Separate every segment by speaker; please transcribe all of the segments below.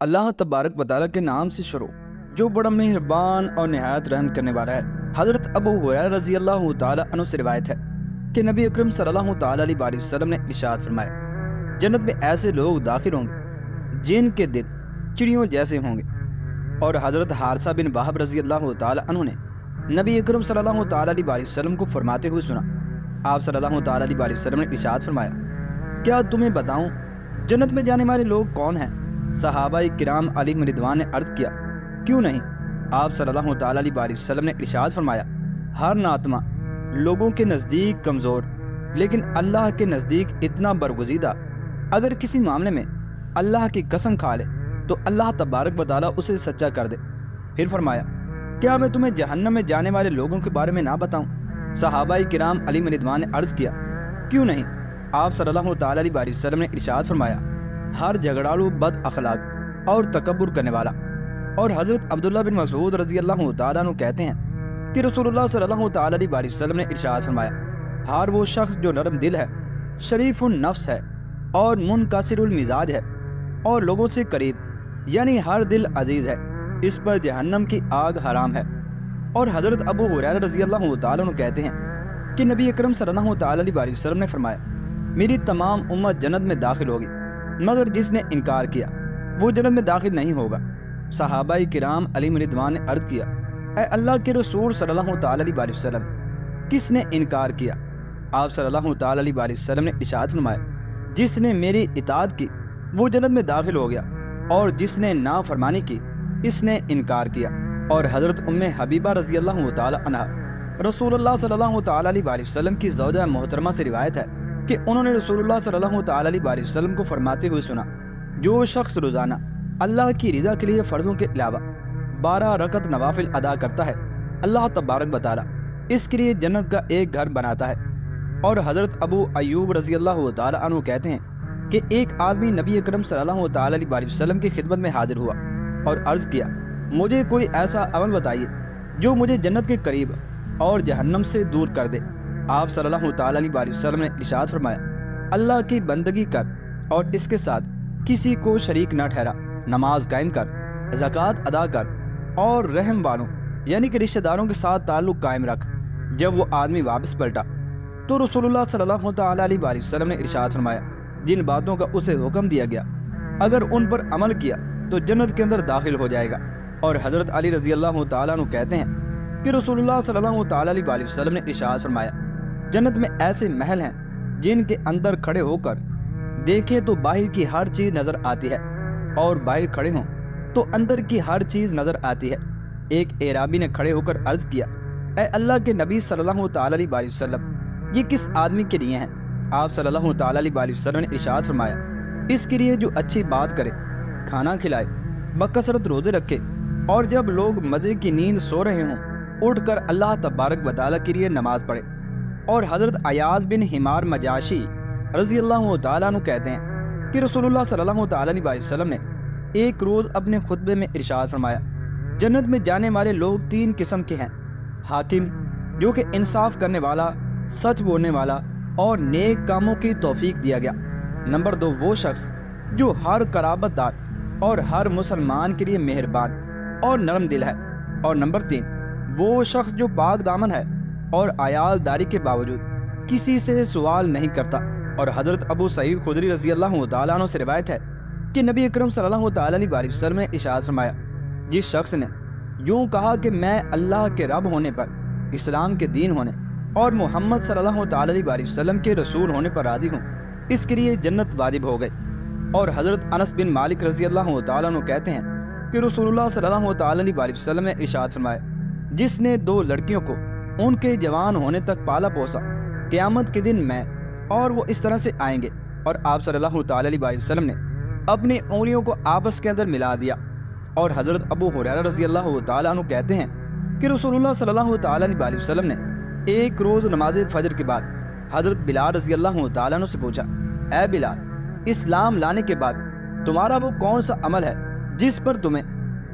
Speaker 1: اللہ تبارک و تعالیٰ کے نام سے شروع جو بڑا مہربان اور نہایت رحم کرنے والا ہے۔ حضرت ابو ہریرہ رضی اللہ تعالیٰ عنہ سے روایت ہے کہ نبی اکرم صلی اللہ تعالیٰ علیہ وسلم نے ارشاد فرمایا، جنت میں ایسے لوگ داخل ہوں گے جن کے دل چڑیوں جیسے ہوں گے۔ اور حضرت حارثہ بن وہب رضی اللہ تعالیٰ عنہ نے نبی اکرم صلی اللہ تعالیٰ علیہ وسلم کو فرماتے ہوئے سنا۔ آپ صلی اللہ تعالیٰ علیہ وسلم نے ارشاد فرمایا، کیا تمہیں بتاؤں جنت میں جانے والے لوگ کون ہیں؟ صحابہ کرام علیہم رضوان نے عرض کیا، کیوں نہیں؟ آپ صلی اللہ تعالیٰ علیہ وسلم نے ارشاد فرمایا، ہر ناتما لوگوں کے نزدیک کمزور لیکن اللہ کے نزدیک اتنا برگزیدہ، اگر کسی معاملے میں اللہ کی قسم کھا لے تو اللہ تبارک و تعالیٰ اسے سچا کر دے۔ پھر فرمایا، کیا میں تمہیں جہنم میں جانے والے لوگوں کے بارے میں نہ بتاؤں؟ صحابہ کرام علیہم رضوان نے عرض کیا، کیوں نہیں؟ آپ صلی اللہ تعالیٰ علیہ وسلم نے ارشاد فرمایا، ہر جھگڑالو، بد اخلاق اور تکبر کرنے والا۔ اور حضرت عبداللہ بن مسعود رضی اللہ تعالیٰ عنہ کہتے ہیں کہ رسول اللہ صلی اللہ تعالیٰ علیہ وسلم نے ارشاد فرمایا، ہر وہ شخص جو نرم دل ہے، شریف النفس ہے اور منکسر المزاج ہے اور لوگوں سے قریب یعنی ہر دل عزیز ہے، اس پر جہنم کی آگ حرام ہے۔ اور حضرت ابو ہریرہ رضی اللہ تعالیٰ عنہ کہتے ہیں کہ نبی اکرم صلی اللہ تعالیٰ علیہ وسلم نے فرمایا، میری تمام امت جنت میں داخل ہوگی مگر جس نے انکار کیا وہ جنت میں داخل نہیں ہوگا۔ صحابہ کرام علیہم رضوان نے عرض کیا، اے اللہ کے رسول صلی اللہ تعالیٰ علیہ وسلم، کس نے انکار کیا؟ آپ صلی اللہ تعالیٰ علیہ وسلم نے ارشاد فرمایا، جس نے میری اطاعت کی وہ جنت میں داخل ہو گیا اور جس نے نافرمانی کی اس نے انکار کیا۔ اور حضرت ام حبیبہ رضی اللہ تعالیٰ عنہا رسول اللہ صلی اللہ تعالیٰ علیہ وسلم کی زوجہ محترمہ سے روایت ہے کہ انہوں نے رسول اللہ صلی اللہ تعالیٰ علیہ وسلم کو فرماتے ہوئے سنا، جو شخص روزانہ اللہ کی رضا کے لیے فرضوں کے علاوہ 12 رکعت نوافل ادا کرتا ہے، اللہ تبارک و تعالیٰ اس کے لیے جنت کا ایک گھر بناتا ہے۔ اور حضرت ابو ایوب رضی اللہ تعالیٰ عنہ کہتے ہیں کہ ایک آدمی نبی اکرم صلی اللہ تعالیٰ علیہ وسلم کی خدمت میں حاضر ہوا اور عرض کیا، مجھے کوئی ایسا عمل بتائیے جو مجھے جنت کے قریب اور جہنم سے دور کر دے۔ آپ صلی اللہ تعالیٰ علیہ وسلم نے ارشاد فرمایا، اللہ کی بندگی کر اور اس کے ساتھ کسی کو شریک نہ ٹھہرا، نماز قائم کر، زکوٰۃ ادا کر اور رحم والوں یعنی کہ رشتہ داروں کے ساتھ تعلق قائم رکھ۔ جب وہ آدمی واپس پلٹا تو رسول اللہ صلی اللہ تعالیٰ علیہ وسلم نے ارشاد فرمایا، جن باتوں کا اسے حکم دیا گیا اگر ان پر عمل کیا تو جنت کے اندر داخل ہو جائے گا۔ اور حضرت علی رضی اللہ تعالیٰ عنہ کہتے ہیں کہ رسول اللہ صلی اللہ تعالیٰ علیہ وسلم نے ارشاد فرمایا، جنت میں ایسے محل ہیں جن کے اندر کھڑے ہو کر دیکھیں تو باہر کی ہر چیز نظر آتی ہے اور باہر کھڑے ہوں تو اندر کی ہر چیز نظر آتی ہے۔ ایک اعرابی نے کھڑے ہو کر عرض کیا، اے اللہ کے نبی صلی اللہ تعالیٰ علیہ وسلم، یہ کس آدمی کے لیے ہیں؟ آپ صلی اللہ تعالیٰ علیہ وسلم نے ارشاد فرمایا، اس کے لیے جو اچھی بات کرے، کھانا کھلائے، بکثرت روزے رکھے اور جب لوگ مزے کی نیند سو رہے ہوں اٹھ کر اللہ تبارک و تعالیٰ کے لیے نماز پڑھے۔ اور حضرت عیاض بن حمار مجاشی رضی اللہ تعالیٰ عنہ کہتے ہیں کہ رسول اللہ صلی اللہ تعالیٰ علیہ وسلم نے ایک روز اپنے خطبے میں ارشاد فرمایا، جنت میں جانے والے لوگ 3 قسم کے ہیں، حاکم جو کہ انصاف کرنے والا، سچ بولنے والا اور نیک کاموں کی توفیق دیا گیا۔ نمبر 2 وہ شخص جو ہر قرابت دار اور ہر مسلمان کے لیے مہربان اور نرم دل ہے۔ اور نمبر 3 وہ شخص جو پاک دامن ہے اور عیال داری کے باوجود کسی سے سوال نہیں کرتا۔ اور حضرت ابو سعید خدری رضی اللہ تعالیٰ عنہ سے روایت ہے کہ نبی اکرم صلی اللہ تعالیٰ علیہ وسلم نے ارشاد فرمایا، جس شخص نے یوں کہا کہ میں اللہ کے رب ہونے پر، اسلام کے دین ہونے اور محمد صلی اللہ تعالیٰ علیہ وسلم کے رسول ہونے پر راضی ہوں، اس کے لیے جنت واجب ہو گئی۔ اور حضرت انس بن مالک رضی اللہ تعالیٰ عنہ کہتے ہیں کہ رسول اللہ صلی اللہ تعالیٰ علیہ وسلم نے ارشاد فرمایا، جس نے 2 لڑکیوں کو ان کے جوان ہونے تک پالا پوسا، قیامت کے دن میں اور وہ اس طرح سے آئیں گے۔ اور آپ صلی اللہ تعالیٰ علیہ وسلم نے اپنی انگلیوں کو آپس کے اندر ملا دیا۔ اور حضرت ابو ہریرہ رضی اللہ تعالیٰ عنہ کہتے ہیں کہ رسول اللہ صلی اللہ تعالیٰ علیہ وسلم نے ایک روز نماز فجر کے بعد حضرت بلال رضی اللہ تعالیٰ عنہ سے پوچھا، اے بلال، اسلام لانے کے بعد تمہارا وہ کون سا عمل ہے جس پر تمہیں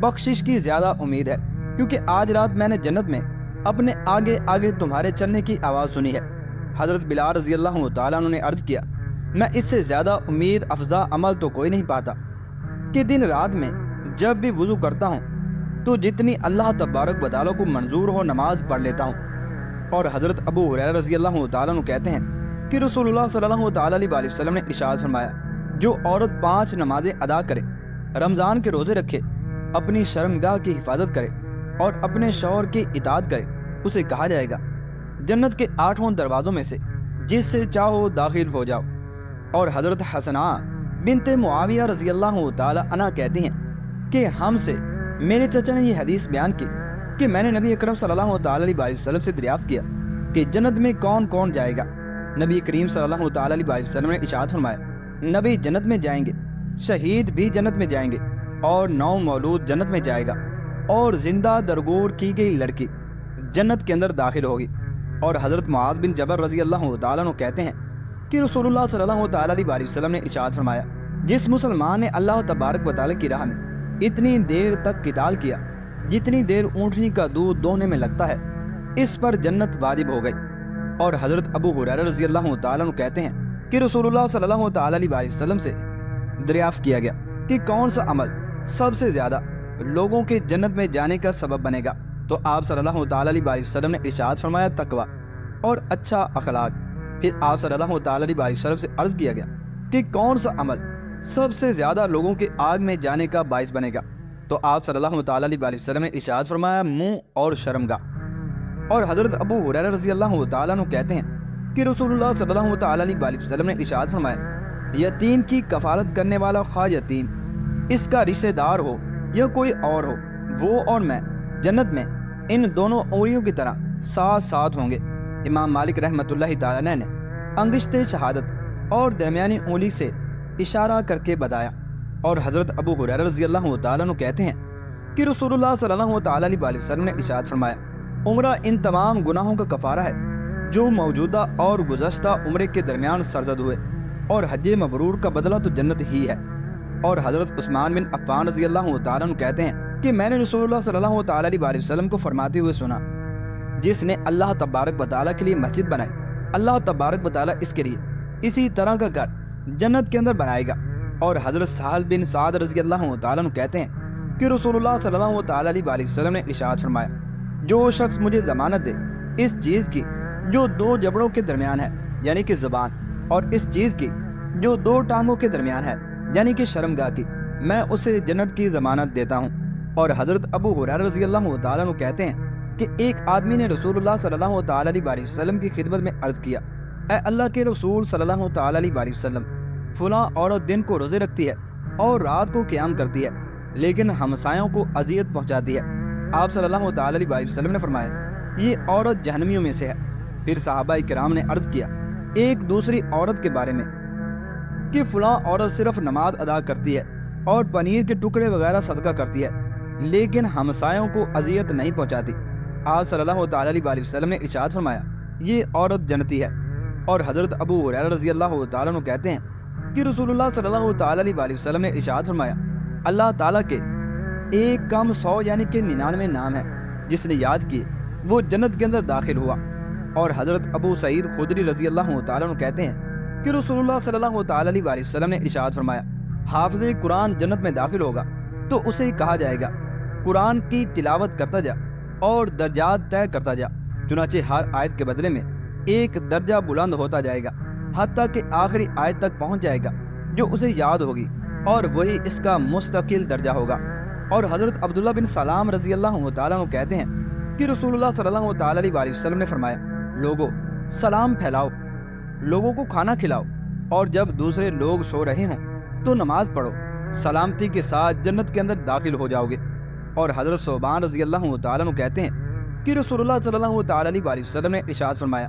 Speaker 1: بخشش کی زیادہ امید ہے؟ کیونکہ آج رات میں نے جنت میں اپنے آگے آگے تمہارے چلنے کی آواز سنی ہے۔ حضرت بلال رضی اللہ تعالیٰ عنہ نے عرض کیا، میں اس سے زیادہ امید افزا عمل تو کوئی نہیں پاتا۔ کہ دن رات میں جب بھی وضو کرتا ہوں تو جتنی اللہ تبارک و تعالیٰ کو منظور ہو نماز پڑھ لیتا ہوں۔ اور حضرت ابو ہریرہ رضی اللہ تعالیٰ عنہ کہتے ہیں کہ رسول اللہ صلی اللہ تعالیٰ علیہ وسلم نے ارشاد فرمایا، جو عورت 5 نمازیں ادا کرے، رمضان کے روزے رکھے، اپنی شرمگاہ کی حفاظت کرے اور اپنے شوہر کی اطاعت کرے، اسے کہا جائے گا جنت کے 8 دروازوں میں سے جس سے چاہو داخل ہو جاؤ۔ اور حضرت حسنہ بنت معاویہ رضی اللہ تعالی عنہ کہتی ہیں کہ ہم سے میرے چچا نے یہ حدیث بیان کی کہ میں نے نبی اکرم صلی اللہ تعالی علیہ وسلم سے دریافت کیا کہ جنت میں کون کون جائے گا۔ نبی کریم صلی اللہ تعالی علیہ وسلم نے ارشاد فرمایا، نبی جنت میں جائیں گے، شہید بھی جنت میں جائیں گے، اور نو مولود جنت میں جائے گا، اور زندہ درگور کی گئی لڑکی جنت کے اندر داخل ہوگی۔ اور حضرت معاذ بن جبل رضی اللہ تعالیٰ عنہ کہتے ہیں کہ رسول اللہ صلی اللہ تعالیٰ علیہ وسلم نے ارشاد فرمایا، جس مسلمان نے اللہ تبارک و تعالیٰ کی راہ میں اتنی دیر تک قتال کیا جتنی دیر اونٹنی کا دودھ دوہنے میں لگتا ہے، اس پر جنت واجب ہو گئی۔ اور حضرت ابو ہریرہ رضی اللہ تعالیٰ عنہ کہتے ہیں کہ رسول اللہ صلی اللہ تعالیٰ علیہ وسلم سے دریافت کیا گیا کہ کون سا عمل سب سے زیادہ لوگوں کے جنت میں جانے کا سبب بنے گا، تو آپ صلی اللہ تعالیٰ علیہ وسلم نے ارشاد فرمایا، تقویٰ اور اچھا اخلاق۔ پھر آپ صلی اللہ تعالیٰ علیہ وسلم سے عرض کیا گیا کہ کون سا عمل سب سے زیادہ لوگوں کے آگ میں جانے کا باعث بنے گا، تو آپ صلی اللہ تعالیٰ علیہ وسلم نے ارشاد فرمایا، منہ اور شرمگاہ۔ اور حضرت ابو ہریرہ رضی اللہ تعالیٰ عنہ کہتے ہیں کہ رسول اللہ صلی اللہ تعالیٰ علیہ وسلم نے ارشاد فرمایا، یتیم کی کفالت کرنے والا خواہ یتیم اس کا رشتہ دار ہو یا کوئی اور ہو، وہ اور میں جنت میں ان دونوں اوریوں کی طرح ساتھ ساتھ ہوں گے۔ امام مالک رحمۃ اللہ تعالیٰ نے انگشت شہادت اور درمیانی انگلی سے اشارہ کر کے بتایا۔ اور حضرت ابو ہریرہ رضی اللہ تعالیٰ عنہ کہتے ہیں کہ رسول اللہ صلی اللہ تعالیٰ علیہ وسلم نے ارشاد فرمایا، عمرہ ان تمام گناہوں کا کفارہ ہے جو موجودہ اور گزشتہ عمرے کے درمیان سرزد ہوئے، اور حج مبرور کا بدلہ تو جنت ہی ہے۔ اور حضرت عثمان بن عفان رضی اللہ تعالیٰ عنہ کہتے ہیں کہ میں نے رسول اللہ صلی اللہ تعالیٰ علیہ وسلم کو فرماتے ہوئے سنا، جس نے اللہ تبارک و تعالیٰ کے لیے مسجد بنائی، اللہ تبارک و تعالیٰ اس کے لیے اسی طرح کا گھر جنت کے اندر بنائے گا۔ اور حضرت سہل بن سعد رضی اللہ تعالیٰ عنہ کہتے ہیں کہ رسول اللہ صلی اللہ تعالیٰ علیہ وسلم نے ارشاد فرمایا، جو شخص مجھے ضمانت دے اس چیز کی جو 2 جبڑوں کے درمیان ہے یعنی کہ زبان، اور اس چیز کی جو 2 ٹانگوں کے درمیان ہے یعنی کہ شرمگاہ کی، میں اسے جنت کی ضمانت دیتا ہوں۔ اور حضرت ابو ہریرہ رضی اللہ تعالیٰ عنہ کہتے ہیں کہ ایک آدمی نے رسول اللہ صلی اللہ تعالیٰ علیہ وسلم کی خدمت میں عرض کیا، اے اللہ کے رسول صلی اللہ تعالیٰ علیہ وسلم، فلاں عورت دن کو روزے رکھتی ہے اور رات کو قیام کرتی ہے لیکن ہمسایوں کو اذیت پہنچاتی ہے۔ آپ صلی اللہ تعالیٰ علیہ وسلم نے فرمایا، یہ عورت جہنمیوں میں سے ہے۔ پھر صحابہ کرام نے عرض کیا ایک دوسری عورت کے بارے میں کہ فلاں عورت صرف نماز ادا کرتی ہے اور پنیر کے ٹکڑے وغیرہ صدقہ کرتی ہے لیکن ہمسایوں کو اذیت نہیں پہنچاتی۔ آپ صلی اللہ تعالیٰ علیہ وسلم نے ارشاد فرمایا، یہ عورت جنتی ہے۔ اور حضرت ابو ہریرہ رضی اللہ تعالیٰ عنہ کہتے ہیں کہ رسول اللہ صلی اللہ تعالیٰ علیہ وسلم نے ارشاد فرمایا، اللہ تعالیٰ کے ایک کم 100 یعنی کہ 99 نام ہے، جس نے یاد کیے وہ جنت کے اندر داخل ہوا۔ اور حضرت ابو سعید خدری رضی اللہ تعالیٰ عنہ کہتے ہیں کہ رسول اللہ صلی اللہ تعالیٰ علیہ وسلم نے ارشاد فرمایا، حافظ قرآن جنت میں داخل ہوگا تو اسے کہا جائے گا قرآن کی تلاوت کرتا جا اور درجات طے کرتا جا، چنانچہ ہر آیت کے بدلے میں ایک درجہ بلند ہوتا جائے گا حتیٰ کہ آخری آیت تک پہنچ جائے گا جو اسے یاد ہوگی، اور وہی اس کا مستقل درجہ ہوگا۔ اور حضرت عبداللہ بن سلام رضی اللہ تعالیٰ عنہ کہتے ہیں کہ رسول اللہ صلی اللہ تعالیٰ علیہ وسلم نے فرمایا، لوگو سلام پھیلاؤ، لوگوں کو کھانا کھلاؤ، اور جب دوسرے لوگ سو رہے ہوں تو نماز پڑھو، سلامتی کے ساتھ جنت کے اندر داخل ہو جاؤ گے۔ اور حضرت ثوبان رضی اللہ تعالیٰ عنہ کہتے ہیں کہ رسول اللہ صلی اللہ تعالیٰ علیہ وسلم نے ارشاد فرمایا،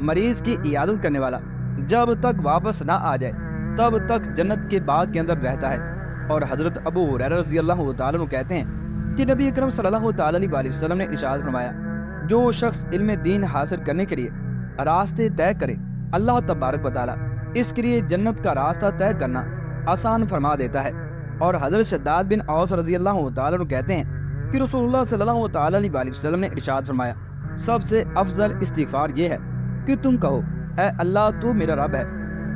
Speaker 1: مریض کی عیادت کرنے والا جب تک واپس نہ آ جائے تب تک جنت کے باغ کے اندر رہتا ہے۔ اور حضرت ابو ہریرہ رضی اللہ تعالیٰ عنہ کہتے ہیں کہ نبی اکرم صلی اللہ تعالیٰ علیہ وسلم نے ارشاد فرمایا، جو شخص علم دین حاصل کرنے کے لیے راستے طے کرے، اللہ تبارک و تعالیٰ اس کے لیے جنت کا راستہ طے کرنا آسان فرما دیتا ہے۔ اور حضرت شداد بن اوس رضی اللہ تعالیٰ عنہ کہتے ہیں کہ رسول اللہ صلی اللہ تعالیٰ علیہ وسلم نے ارشاد فرمایا، سب سے افضل استغفار یہ ہے کہ تم کہو، اے اللہ تو میرا رب ہے،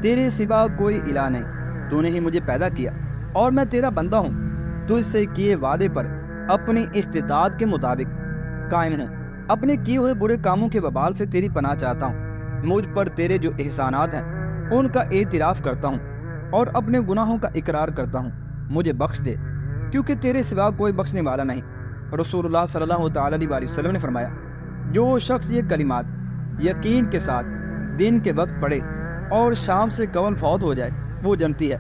Speaker 1: تیرے سوا کوئی الہ نہیں، تو نے ہی مجھے پیدا کیا اور میں تیرا بندہ ہوں، تو اس سے کیے وعدے پر اپنی استطاعت کے مطابق قائم ہوں۔ اپنے کیے ہوئے برے کاموں کے وبال سے تیری پناہ چاہتا ہوں۔ مجھ پر تیرے جو احسانات ہیں ان کا اعتراف کرتا ہوں اور اپنے گناہوں کا اقرار کرتا ہوں، مجھے بخش دے، کیونکہ تیرے سوا کوئی بخشنے والا نہیں۔ رسول اللہ صلی اللہ تعالیٰ علیہ وسلم نے فرمایا، جو شخص یہ کلمات یقین کے ساتھ دن کے وقت پڑھے اور شام سے قبل فوت ہو جائے وہ جنتی ہے۔